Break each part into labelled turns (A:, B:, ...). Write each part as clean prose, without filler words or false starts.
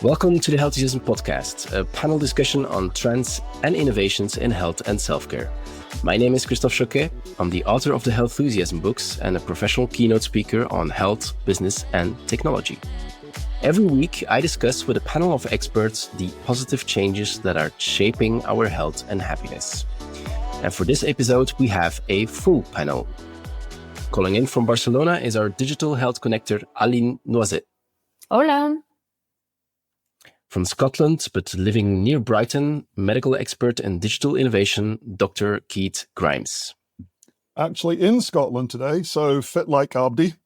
A: Welcome to the Healthyism Podcast, a panel discussion on trends and innovations in health and self-care. My name is Christophe Jauquet. I'm the author of the Healthyism books and a professional keynote speaker on health, business, and technology. Every week, I discuss with a panel of experts the positive changes that are shaping our health and happiness. And for this episode, we have a full panel. Calling in from Barcelona is our digital health connector, Aline Noizet.
B: Hola.
A: From Scotland, but living near Brighton, medical expert in digital innovation, Dr. Keith Grimes.
C: Actually in Scotland today, so fit like Abdi.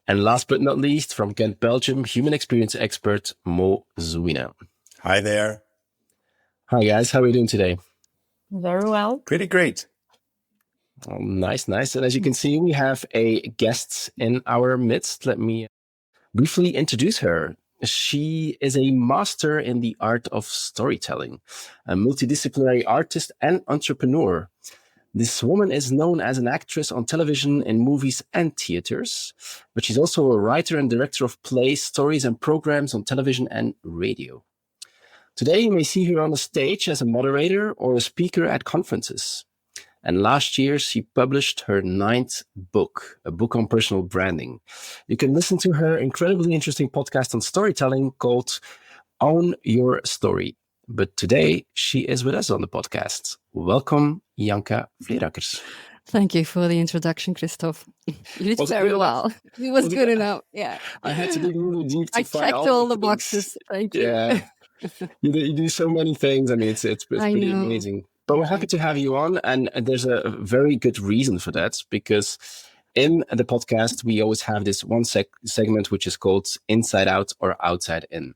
A: And last but not least, from Ghent, Belgium, human experience expert, Mo Zouina.
D: Hi there.
A: Hi guys, how are you doing today?
B: Very well.
D: Pretty great.
A: Oh, nice. And as you can see, we have a guest in our midst. Let me briefly introduce her. She is a master in the art of storytelling, a multidisciplinary artist and entrepreneur. This woman is known as an actress on television, in movies and theaters, but she's also a writer and director of plays, stories, and programs on television and radio. Today, you may see her on the stage as a moderator or a speaker at conferences. And last year, she published her 9th book, a book on personal branding. You can listen to her incredibly interesting podcast on storytelling called Own Your Story. But today, she is with us on the podcast. Welcome, Ianka Fleerackers.
B: Thank you for the introduction, Christophe. You did very well. It was good enough. Yeah.
A: I had to dig really deep to find
B: checked all the boxes. Thank you.
A: Yeah. You do so many things. I mean, it's pretty amazing. But we're happy to have you on, and there's a very good reason for that, because in the podcast, we always have this one segment which is called Inside Out or Outside In.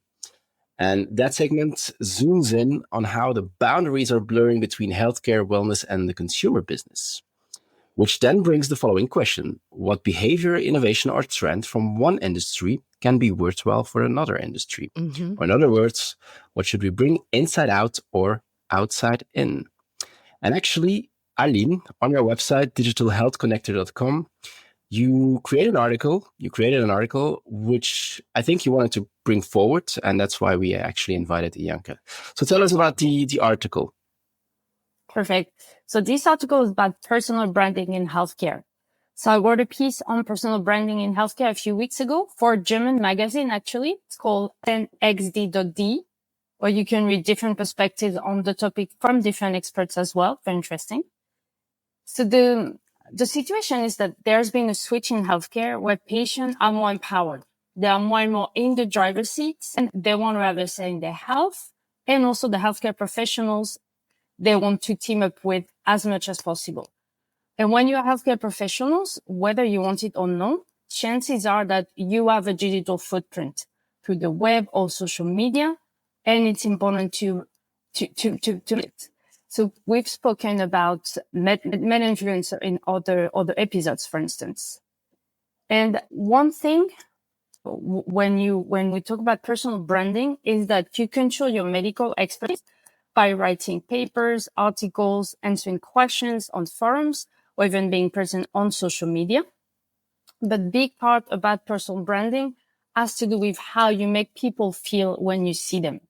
A: And that segment zooms in on how the boundaries are blurring between healthcare, wellness, and the consumer business, which then brings the following question. What behavior, innovation, or trend from one industry can be worthwhile for another industry? Mm-hmm. Or in other words, what should we bring inside out or outside in? And actually, Aline, on your website, digitalhealthconnector.com, you created an article which I think you wanted to bring forward, and that's why we actually invited Ianka. So tell us about the article.
B: Perfect. So this article is about personal branding in healthcare. So I wrote a piece on personal branding in healthcare a few weeks ago for a German magazine, actually. It's called 10xd.de. Or you can read different perspectives on the topic from different experts as well. Very interesting. So the situation is that there's been a switch in healthcare where patients are more empowered. They are more and more in the driver's seats, and they want to have a say in their health. And also the healthcare professionals, they want to team up with as much as possible. And when you're healthcare professionals, whether you want it or not, chances are that you have a digital footprint through the web or social media. And it's important to it. So we've spoken about influencer in other episodes, for instance. And one thing when we talk about personal branding is that you can show your medical expertise by writing papers, articles, answering questions on forums, or even being present on social media. But big part about personal branding has to do with how you make people feel when you see them.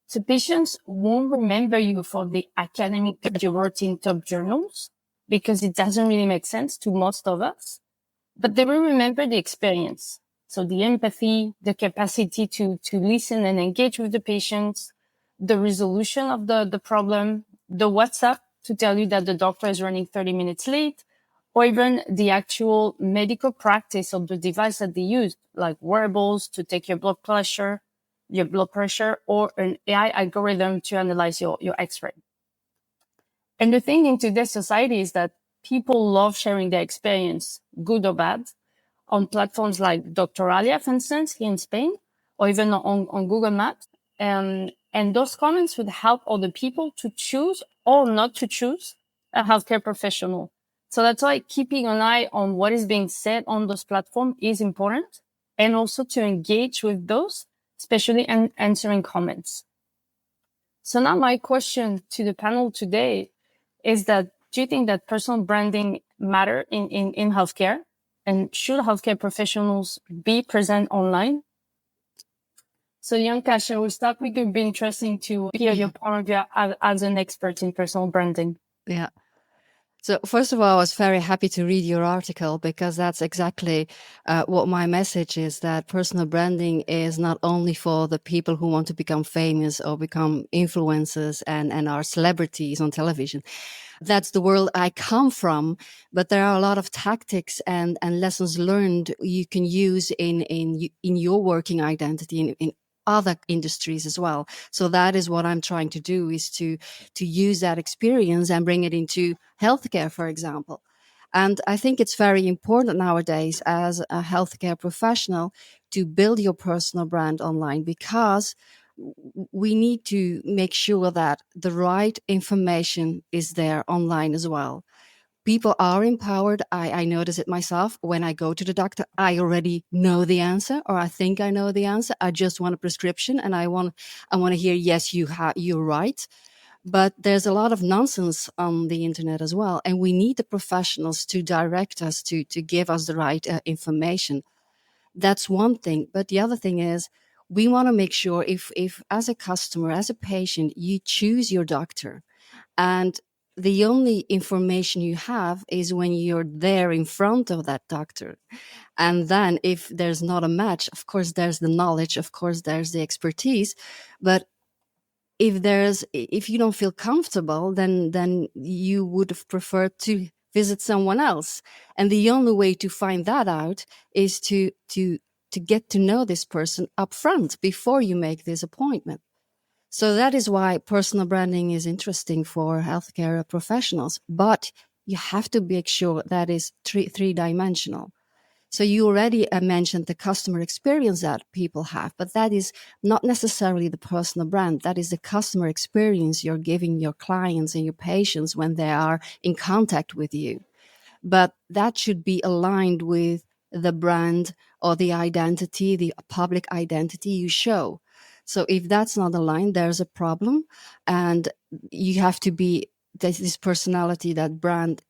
B: So patients won't remember you for the academic that you wrote in top journals, because it doesn't really make sense to most of us, but they will remember the experience. So the empathy, the capacity to listen and engage with the patients, the resolution of the problem, the WhatsApp to tell you that the doctor is running 30 minutes late, or even the actual medical practice of the device that they use, like wearables to take your blood pressure, or an AI algorithm to analyze your X-ray. And the thing in today's society is that people love sharing their experience, good or bad, on platforms like Dr. Alia, for instance, here in Spain, or even on Google Maps. And those comments would help other people to choose or not to choose a healthcare professional. So that's why keeping an eye on what is being said on those platforms is important, and also to engage with those, especially answering comments. So now my question to the panel today is that, do you think that personal branding matter in healthcare? And should healthcare professionals be present online? So Ianka, shall we start? It could be interesting to hear your point of view as an expert in personal branding.
D: Yeah. So first of all, I was very happy to read your article because that's exactly what my message is, that personal branding is not only for the people who want to become famous or become influencers and are celebrities on television. That's the world I come from, but there are a lot of tactics and lessons learned you can use in your working identity in other industries as well. So that is what I'm trying to do, is to use that experience and bring it into healthcare, for example. And I think it's very important nowadays as a healthcare professional to build your personal brand online, because we need to make sure that the right information is there online as well. People are empowered. I notice it myself. When I go to the doctor, I already know the answer, or I think I know the answer. I just want a prescription, and I want to hear, yes, you're right. But there's a lot of nonsense on the internet as well, and we need the professionals to direct us, to give us the right information. That's one thing. But the other thing is, we want to make sure, if as a customer, as a patient, you choose your doctor, and the only information you have is when you're there in front of that doctor. And then if there's not a match, of course, there's the knowledge, of course, there's the expertise. But if you don't feel comfortable, then you would have preferred to visit someone else. And the only way to find that out is to get to know this person up front before you make this appointment. So that is why personal branding is interesting for healthcare professionals. But you have to make sure that is three-dimensional. So you already mentioned the customer experience that people have, but that is not necessarily the personal brand. That is the customer experience you're giving your clients and your patients when they are in contact with you. But that should be aligned with the brand or the identity, the public identity you show. So if that's not aligned, there's a problem. And you have to be this personality, that brand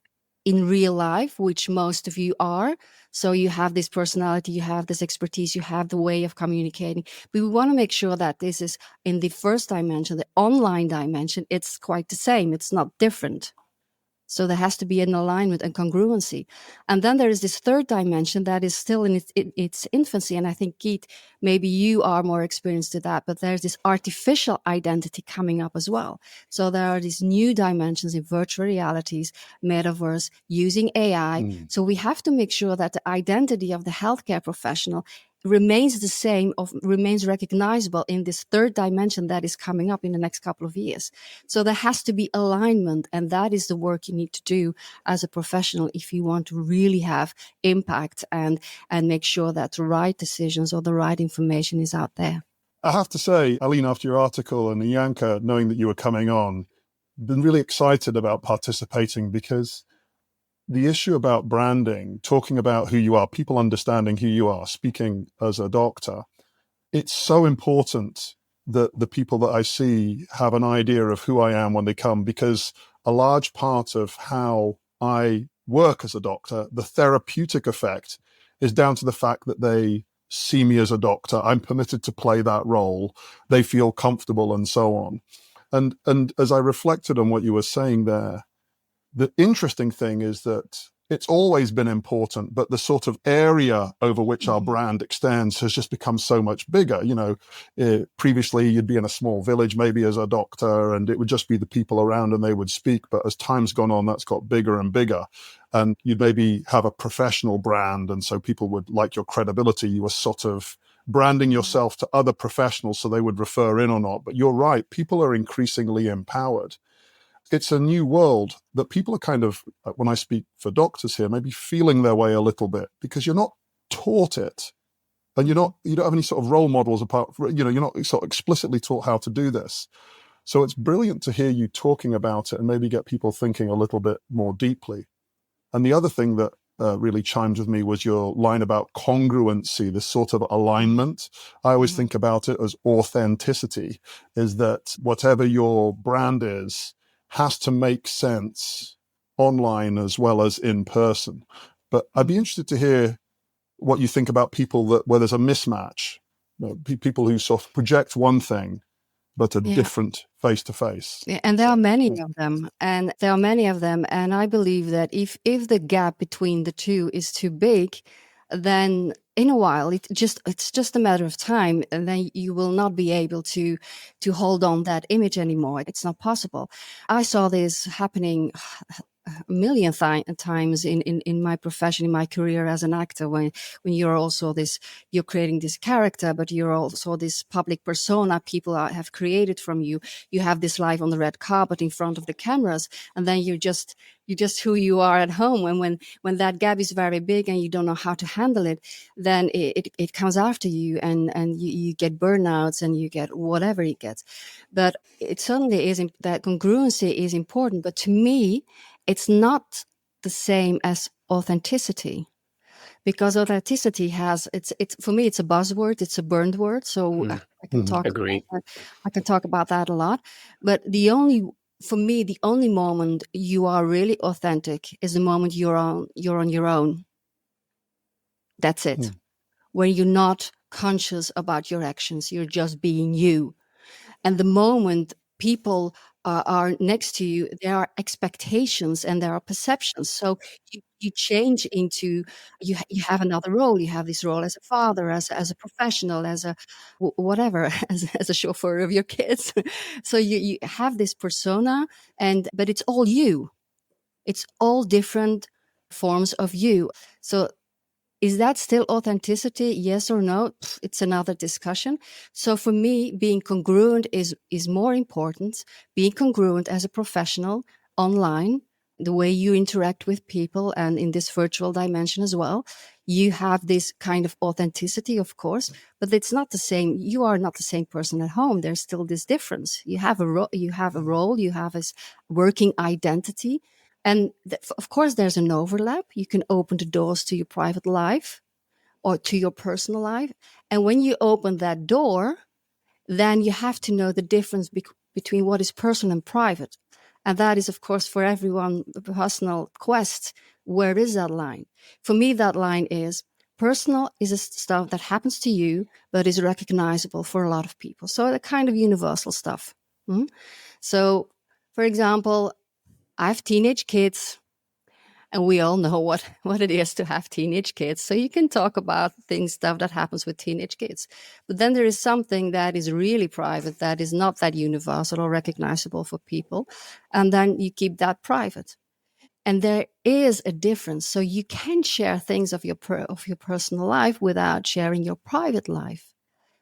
D: in real life, which most of you are. So you have this personality, you have this expertise, you have the way of communicating. But we want to make sure that this is in the first dimension, the online dimension, it's quite the same. It's not different. So there has to be an alignment and congruency. And then there is this third dimension that is still in its infancy. And I think, Keith, maybe you are more experienced to that, but there's this artificial identity coming up as well. So there are these new dimensions in virtual realities, metaverse, using AI. So we have to make sure that the identity of the healthcare professional remains the same, remains recognizable in this third dimension that is coming up in the next couple of years. So there has to be alignment, and that is the work you need to do as a professional if you want to really have impact and make sure that the right decisions or the right information is out there.
C: I have to say, Aline, after your article, and Ianka, knowing that you were coming on, been really excited about participating, because the issue about branding, talking about who you are, people understanding who you are, speaking as a doctor, it's so important that the people that I see have an idea of who I am when they come, because a large part of how I work as a doctor, the therapeutic effect, is down to the fact that they see me as a doctor. I'm permitted to play that role. They feel comfortable and so on. And as I reflected on what you were saying there, the interesting thing is that it's always been important, but the sort of area over which our brand extends has just become so much bigger. You know, previously you'd be in a small village, maybe as a doctor, and it would just be the people around and they would speak. But as time's gone on, that's got bigger and bigger. And you'd maybe have a professional brand, and so people would like your credibility. You were sort of branding yourself to other professionals so they would refer in or not. But you're right, people are increasingly empowered. It's a new world that people are kind of, when I speak for doctors here, maybe feeling their way a little bit, because you're not taught it, and you don't have any sort of role models apart from, you're not sort of explicitly taught how to do this. So it's brilliant to hear you talking about it and maybe get people thinking a little bit more deeply. And the other thing that really chimed with me was your line about congruency, this sort of alignment. I always think about it as authenticity, is that whatever your brand is has to make sense online as well as in person. But I'd be interested to hear what you think about people where there's a mismatch people who sort of project one thing, but a different face-to-face.
D: Yeah, and there are many of them. And I believe that if the gap between the two is too big, then in a while it's just a matter of time, and then you will not be able to hold on that image anymore. It's not possible. I saw this happening a million times in my profession, in my career as an actor, when you're also you're creating this character, but you're also this public persona people have created from you. You have this life on the red carpet in front of the cameras, and then you're just who you are at home. And when that gap is very big and you don't know how to handle it, then it comes after you, and you get burnouts and you get whatever you get. But it certainly is that congruency is important. But to me, it's not the same as authenticity, because authenticity it's for me, it's a buzzword, it's a burned word. So I can talk about that a lot. But for me, the only moment you are really authentic is the moment you're on your own. That's it. When you're not conscious about your actions, you're just being you. And the moment people are next to you, there are expectations and there are perceptions. So you change into, you have another role. You have this role as a father, as a professional, as a whatever, as a chauffeur of your kids. So you have this persona, but it's all you. It's all different forms of you. So is that still authenticity? Yes or no? It's another discussion. So for me, being congruent is more important. Being congruent as a professional online, the way you interact with people, and in this virtual dimension as well, you have this kind of authenticity, of course, but it's not the same. You are not the same person at home. There's still this difference. You have a role, you have a working identity. And of course, there's an overlap. You can open the doors to your private life or to your personal life. And when you open that door, then you have to know the difference between what is personal and private. And that is, of course, for everyone, a personal quest. Where is that line? For me, that line is personal is a stuff that happens to you, but is recognizable for a lot of people. So the kind of universal stuff. So, for example, I have teenage kids, and we all know what it is to have teenage kids. So you can talk about stuff that happens with teenage kids. But then there is something that is really private, that is not that universal or recognizable for people. And then you keep that private. And there is a difference. So you can share things of your personal life without sharing your private life.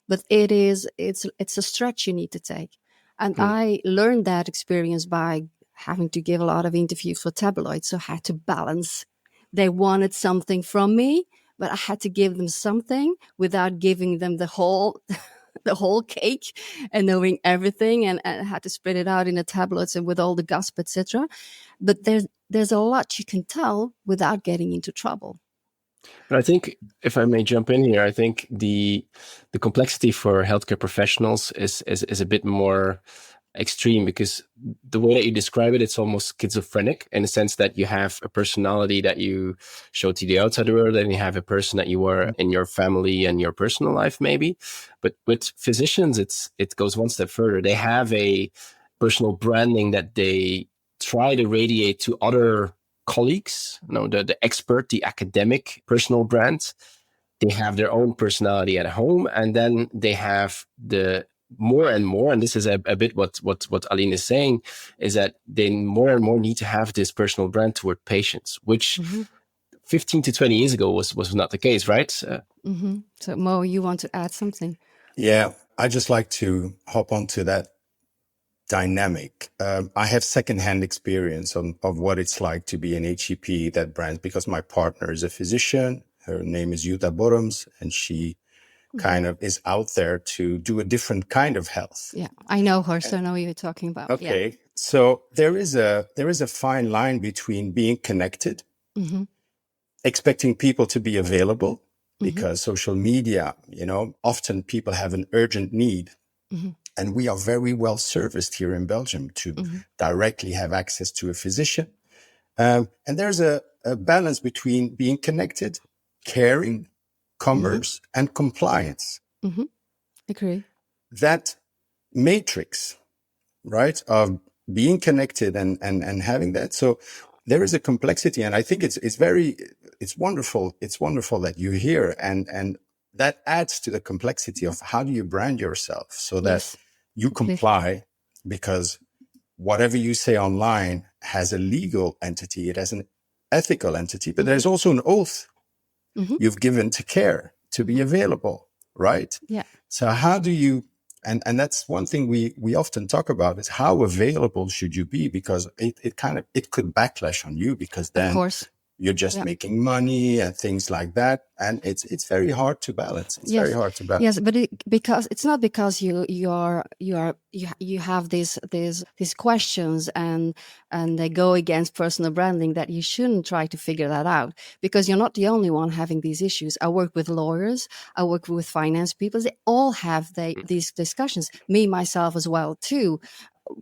D: But it's a stretch you need to take. And I learned that experience by having to give a lot of interviews for tabloids. So I had to balance. They wanted something from me, but I had to give them something without giving them the whole cake and knowing everything, and I had to spread it out in the tabloids and with all the gossip, etc. But there's a lot you can tell without getting into trouble.
A: But I think, if I may jump in here, I think the complexity for healthcare professionals is a bit more extreme, because the way that you describe it, it's almost schizophrenic in the sense that you have a personality that you show to the outside world, and you have a person that you are in your family and your personal life, maybe. But with physicians, it goes one step further. They have a personal branding that they try to radiate to other colleagues, the expert, the academic personal brand. They have their own personality at home, and then they have the more and more, and this is a bit what Aline is saying, is that they more and more need to have this personal brand toward patients, which 15 to 20 years ago was not the case, right?
D: So Mo, you want to add something?
E: Yeah, I just like to hop onto that dynamic. I have secondhand experience of what it's like to be an HCP that brand, because my partner is a physician. Her name is Jutta Borums, and she kind of is out there to do a different kind of health.
D: Yeah, I know her, so I know what you're talking about.
E: Okay,
D: yeah.
E: So there is a fine line between being connected, expecting people to be available, because social media, often people have an urgent need. And we are very well serviced here in Belgium to directly have access to a physician. And there's a balance between being connected, caring, commerce, and compliance.
D: Agree.
E: That matrix, right, of being connected and having that. So there is a complexity, and I think it's wonderful. It's wonderful that you're here, and that adds to the complexity of how do you brand yourself so that
D: Yes.
E: you
D: Completely.
E: comply, because whatever you say online has a legal entity, it has an ethical entity, but there's also an oath you've given to care, to be available, right?
D: Yeah.
E: So how do you, and that's one thing we often talk about, is how available should you be? Because it could backlash on you, because
D: Of
E: then
D: course.
E: you're just
D: Yeah.
E: making money and things like that. And it's very hard to balance. It's
D: Yes.
E: very hard to balance.
D: Yes, but because it's not because you have these questions and they go against personal branding that you shouldn't try to figure that out, because you're not the only one having these issues. I work with lawyers, I work with finance people. They all have these discussions. Me myself as well too.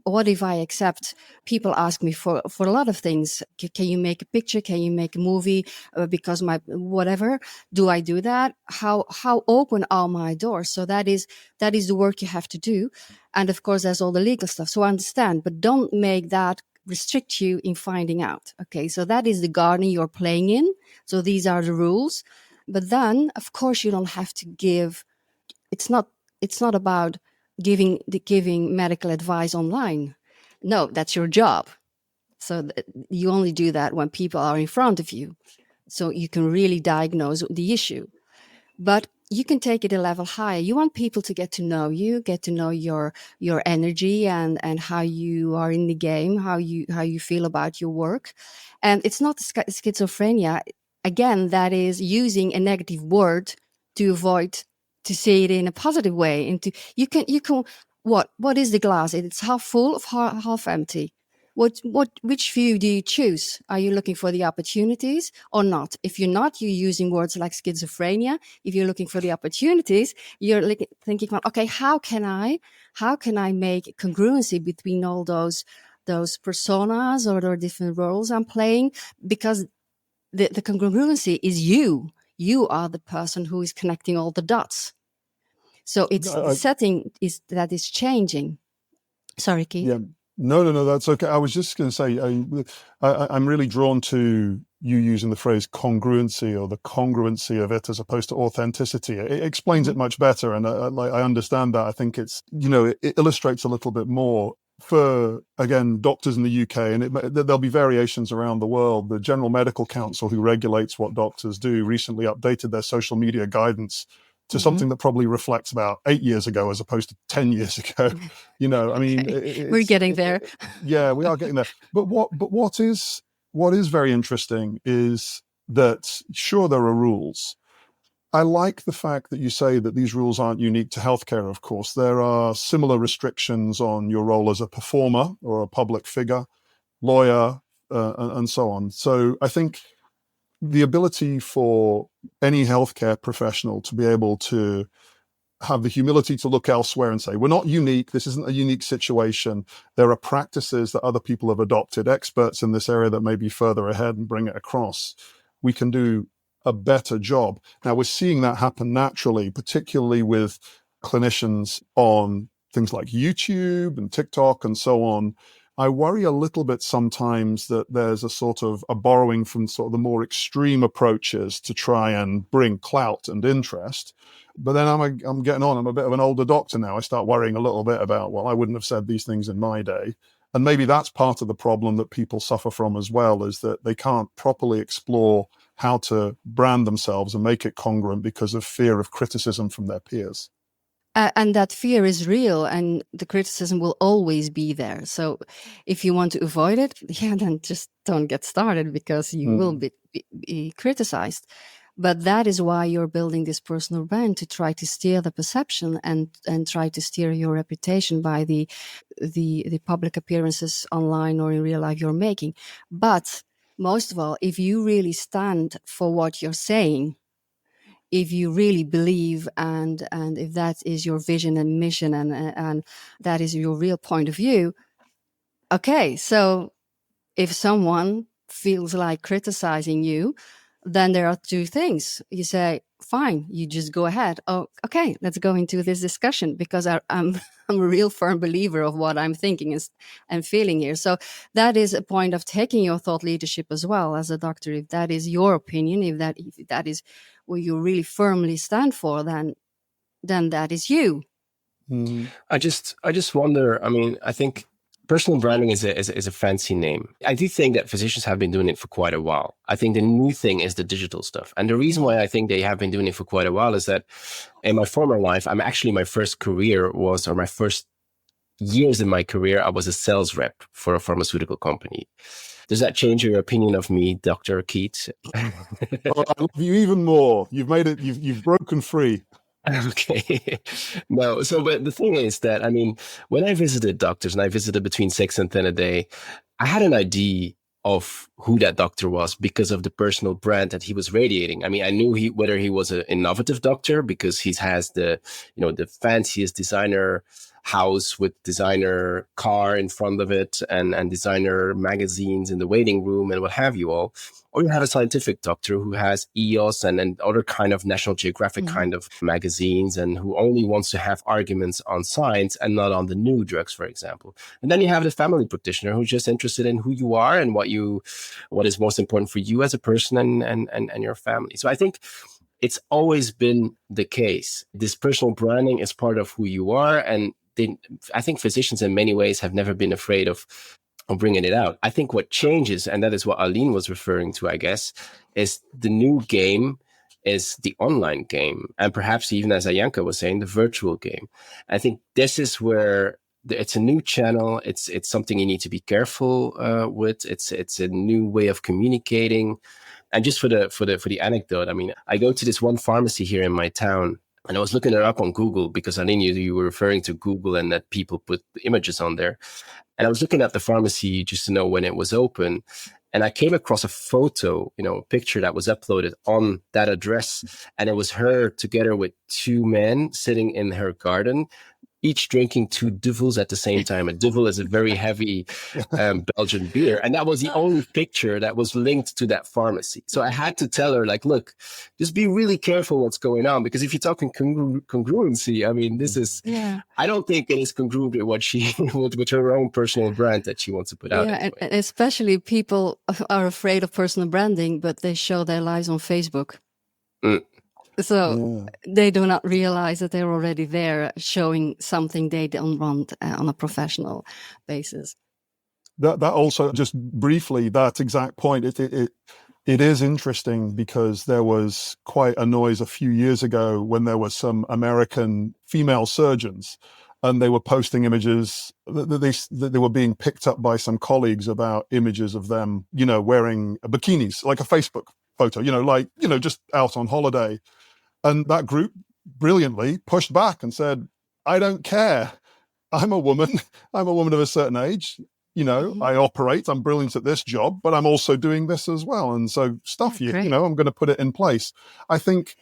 D: What if I accept? People ask me for a lot of things. Can you make a picture? Can you make a movie? Because my whatever. Do I do that? How open are my doors? So that is the work you have to do, and of course there's all the legal stuff. So I understand, but don't make that restrict you in finding out. Okay, so that is the garden you're playing in. So these are the rules, but then of course you don't have to give. It's not about giving medical advice online. No, that's your job. So you only do that when people are in front of you, so you can really diagnose the issue. But you can take it a level higher. You want people to get to know you, get to know your energy and how you are in the game, how you feel about your work. And it's not schizophrenia. Again, that is using a negative word to avoid to say it in a positive way. Into you can what is the glass? It's half full or half empty? Which view do you choose? Are you looking for the opportunities or not? If you're not, you're using words like schizophrenia. If you're looking for the opportunities, you're thinking, okay, how can I make congruency between all those personas or the different roles I'm playing? Because the congruency is you. You are the person who is connecting all the dots. So it's the setting that is changing. Sorry, Keith.
C: Yeah. No, that's okay. I was just going to say, I'm really drawn to you using the phrase congruency, or the congruency of it, as opposed to authenticity. It explains it much better, and I understand that. I think it's, it illustrates a little bit more for, again, doctors in the UK, and there'll be variations around the world. The General Medical Council, who regulates what doctors do, recently updated their social media guidance to something that probably reflects about 8 years ago as opposed to 10 years ago. I mean,
D: we're getting there.
C: Yeah, we are getting there. But what is very interesting is that, sure, there are rules. I like the fact that you say that these rules aren't unique to healthcare. Of course, there are similar restrictions on your role as a performer or a public figure, lawyer, and so on. So I think the ability for any healthcare professional to be able to have the humility to look elsewhere and say, we're not unique. This isn't a unique situation. There are practices that other people have adopted, experts in this area that may be further ahead, and bring it across. We can do a better job. Now, we're seeing that happen naturally, particularly with clinicians on things like YouTube and TikTok and so on. I worry a little bit sometimes that there's a sort of a borrowing from sort of the more extreme approaches to try and bring clout and interest. But then I'm getting on. I'm a bit of an older doctor now. I start worrying a little bit about, well, I wouldn't have said these things in my day. And maybe that's part of the problem that people suffer from as well, is that they can't properly explore how to brand themselves and make it congruent because of fear of criticism from their peers.
D: And that fear is real, and the criticism will always be there. So if you want to avoid it, then just don't get started, because you will be criticized. But that is why you're building this personal brand, to try to steer the perception and try to steer your reputation by the public appearances online or in real life you're making. But most of all, if you really stand for what you're saying, if you really believe and if that is your vision and mission and that is your real point of view, okay, so if someone feels like criticizing you, then there are two things. You say, fine, you just go ahead. Oh, okay, let's go into this discussion, because I'm a real firm believer of what I'm thinking and feeling here. So that is a point of taking your thought leadership as well as a doctor. If that is your opinion, if that is what you really firmly stand for, then that is you.
C: Mm-hmm.
A: I just wonder. I mean, I think personal branding is a fancy name. I do think that physicians have been doing it for quite a while. I think the new thing is the digital stuff. And the reason why I think they have been doing it for quite a while is that in my former life, my first years in my career, I was a sales rep for a pharmaceutical company. Does that change your opinion of me, Dr. Keats?
C: Oh, I love you even more. You've made it, you've broken free.
A: Okay. No. So, but the thing is that, I mean, when I visited doctors, and I visited between 6 and 10 a day, I had an idea of who that doctor was because of the personal brand that he was radiating. I mean, I knew whether he was an innovative doctor because he has the fanciest designer house with designer car in front of it and designer magazines in the waiting room and what have you all. Or you have a scientific doctor who has EOS and other kind of National Geographic kind of magazines and who only wants to have arguments on science and not on the new drugs, for example. And then you have the family practitioner who's just interested in who you are and what is most important for you as a person and your family. So I think it's always been the case. This personal branding is part of who you are. And I think physicians in many ways have never been afraid of bringing it out. I think what changes, and that is what Aline was referring to, I guess, is the new game is the online game. And perhaps even, as Ianka was saying, the virtual game. I think this is where it's a new channel. It's something you need to be careful with. It's a new way of communicating. And just for the anecdote, I mean, I go to this one pharmacy here in my town, and I was looking it up on Google because I knew you were referring to Google and that people put images on there. And I was looking at the pharmacy just to know when it was open. And I came across a photo, a picture that was uploaded on that address. And it was her together with two men sitting in her garden, each drinking two duvels at the same time. A duvel is a very heavy Belgian beer. And that was the only picture that was linked to that pharmacy. So I had to tell her, like, look, just be really careful what's going on. Because if you're talking congruency, I mean, this is, I don't think it is congruent with what with her own personal brand that she wants to put out.
D: Yeah,
A: anyway.
D: and especially people are afraid of personal branding, but they show their lives on Facebook. So they do not realize that they're already there showing something they don't want on a professional basis.
C: That also, just briefly, that exact point, it is interesting because there was quite a noise a few years ago when there were some American female surgeons and they were posting images that they were being picked up by some colleagues about images of them, wearing bikinis, like a Facebook photo, just out on holiday. And that group brilliantly pushed back and said, I don't care. I'm a woman. I'm a woman of a certain age. I operate. I'm brilliant at this job, but I'm also doing this as well. And so stuff you, I'm going to put it in place. I think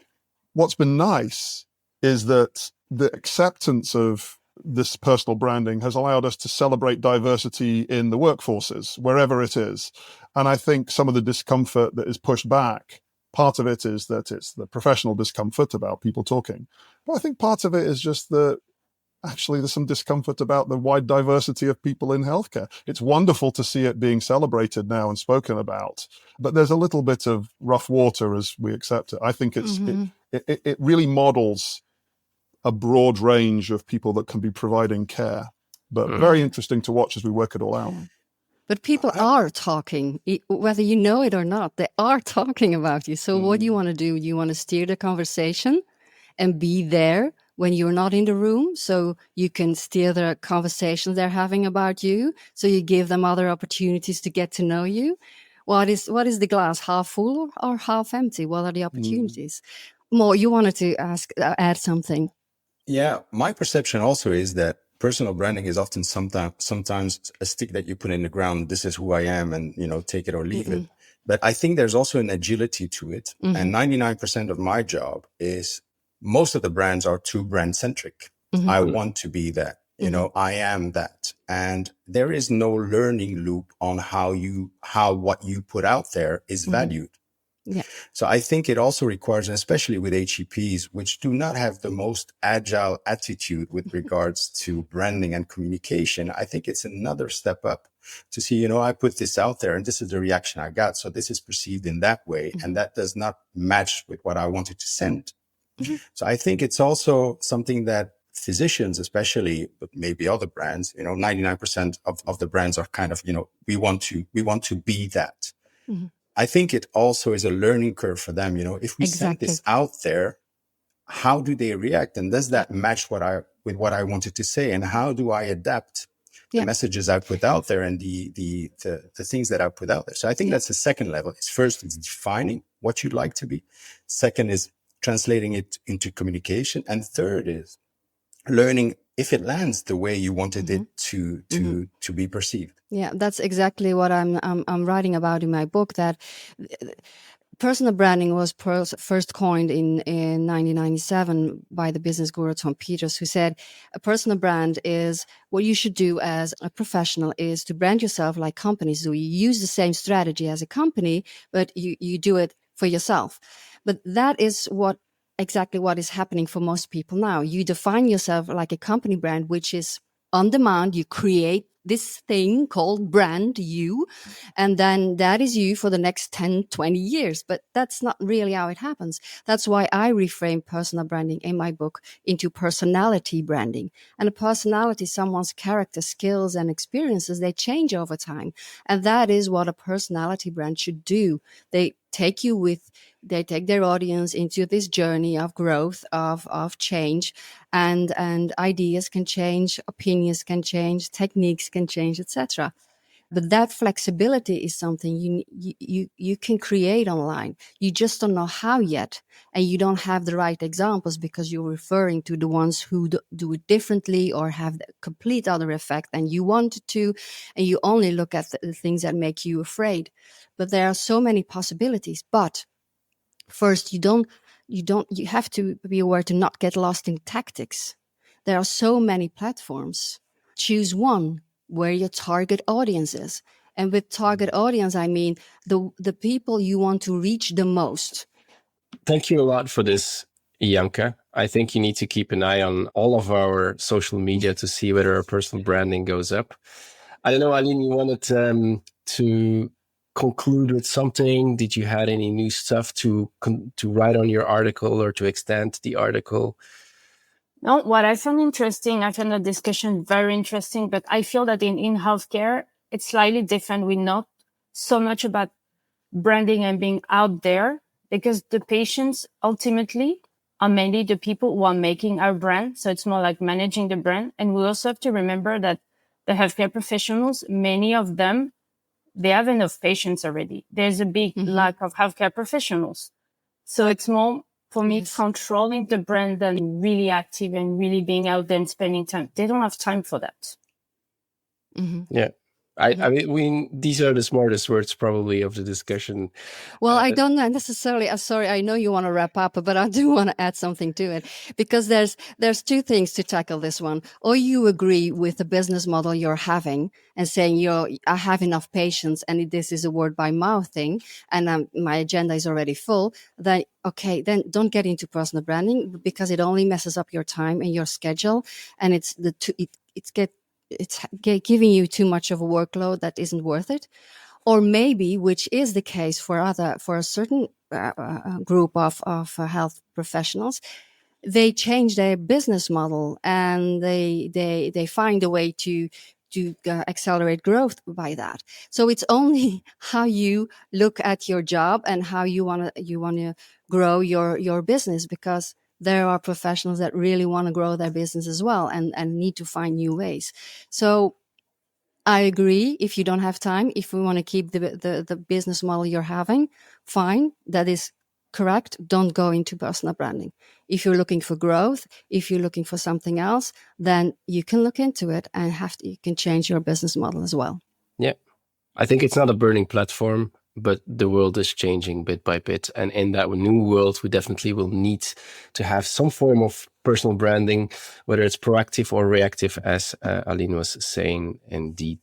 C: what's been nice is that the acceptance of this personal branding has allowed us to celebrate diversity in the workforces, wherever it is. And I think some of the discomfort that is pushed back, part of it is that it's the professional discomfort about people talking. But I think part of it is just that actually there's some discomfort about the wide diversity of people in healthcare. It's wonderful to see it being celebrated now and spoken about, but there's a little bit of rough water as we accept it. I think it really models a broad range of people that can be providing care, but very interesting to watch as we work it all out.
D: But people are talking, whether you know it or not, they are talking about you. So what do you want to do? You want to steer the conversation and be there when you're not in the room, so you can steer the conversations they're having about you. So you give them other opportunities to get to know you. What is the glass, half full or half empty? What are the opportunities? Mo, you wanted to add something.
E: Yeah, my perception also is that personal branding is often sometimes a stick that you put in the ground. This is who I am, and take it or leave it. But I think there's also an agility to it. And 99% of my job is, most of the brands are too brand centric. I want to be that, I am that. And there is no learning loop on how what you put out there is valued.
D: Yeah.
E: So I think it also requires, and especially with HEPs, which do not have the most agile attitude with regards to branding and communication, I think it's another step up to see, I put this out there and this is the reaction I got. So this is perceived in that way. And that does not match with what I wanted to send. So I think it's also something that physicians, especially, but maybe other brands, 99% of the brands are kind of, we want to be that. I think it also is a learning curve for them. If we send this out there, how do they react? And does that match with what I wanted to say? And how do I adapt the messages I put out there and the things that I put out there? So I think that's the second level. First, it's defining what you'd like to be. Second is translating it into communication. And third is learning if it lands the way you wanted it to be perceived.
D: Yeah, that's exactly what I'm writing about in my book, that personal branding was first coined in 1997 by the business guru Tom Peters, who said a personal brand is what you should do as a professional is to brand yourself like companies do. You use the same strategy as a company, but you do it for yourself. But that is exactly what is happening for most people now. You define yourself like a company brand, which is on demand. You create this thing called brand you, and then that is you for the next 10, 20 years. But that's not really how it happens. That's why I reframe personal branding in my book into personality branding. And a personality, someone's character, skills, and experiences, they change over time. And that is what a personality brand should do. They take their audience into this journey of growth, of change, and ideas can change, opinions can change, techniques can change, etc. But that flexibility is something you can create online. You just don't know how yet, and you don't have the right examples because you're referring to the ones who do it differently or have the complete other effect than you wanted to, and you only look at the things that make you afraid. But there are so many possibilities. But first, you have to be aware to not get lost in tactics. There are so many platforms. Choose one where your target audience is. And with target audience, I mean the people you want to reach the most.
A: Thank you a lot for this, Ianka. I think you need to keep an eye on all of our social media to see whether our personal branding goes up. I don't know, Aline, you wanted to conclude with something? Did you had any new stuff to write on your article or to extend the article?
B: No, what I found interesting, I found the discussion very interesting, but I feel that in healthcare, it's slightly different. We're not so much about branding and being out there because the patients ultimately are mainly the people who are making our brand. So it's more like managing the brand. And we also have to remember that the healthcare professionals, many of them, they have enough patients already. There's a big lack of healthcare professionals. So it's more, for me, controlling the brand than really active and really being out there and spending time. They don't have time for that.
A: Yeah. I mean, these are the smartest words probably of the discussion.
D: Well, I don't necessarily. Sorry, I know you want to wrap up, but I do want to add something to it because there's two things to tackle this one. Or you agree with the business model you're having and saying I have enough patients and this is a word by mouth thing, and my agenda is already full. Then okay, then don't get into personal branding because it only messes up your time and your schedule, and it's giving you too much of a workload that isn't worth it. Or maybe, which is the case for a certain group of health professionals, they change their business model and they find a way to accelerate growth by that. So it's only how you look at your job and how you want to grow your business, because there are professionals that really want to grow their business as well and need to find new ways. So I agree. If you don't have time, if we want to keep the business model you're having, fine. That is correct. Don't go into personal branding. If you're looking for growth, if you're looking for something else, then you can look into it and you can change your business model as well.
A: Yeah. I think it's not a burning platform, but the world is changing bit by bit. And in that new world, we definitely will need to have some form of personal branding, whether it's proactive or reactive, as Aline was saying, indeed.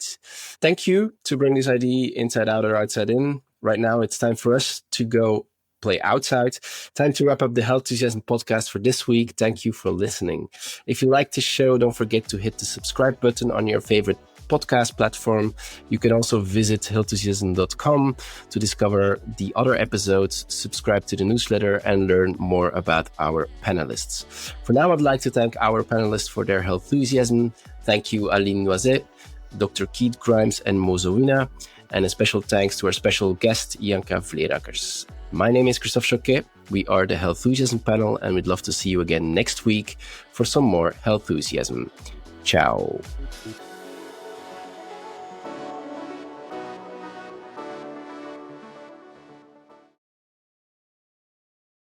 A: Thank you to bring this idea inside out or outside in. Right now, it's time for us to go play outside. Time to wrap up the Health Enthusiasm podcast for this week. Thank you for listening. If you like this show, don't forget to hit the subscribe button on your favorite podcast platform. You can also visit healthenthusiasm.com to discover the other episodes, subscribe to the newsletter, and learn more about our panelists. For now, I'd like to thank our panelists for their health enthusiasm. Thank you, Aline Noizet, Dr. Keith Grimes, and Mozowina. And a special thanks to our special guest, Ianka Fleerackers. My name is Christophe Jauquet. We are the Health Enthusiasm panel, and we'd love to see you again next week for some more Health Enthusiasm. Ciao.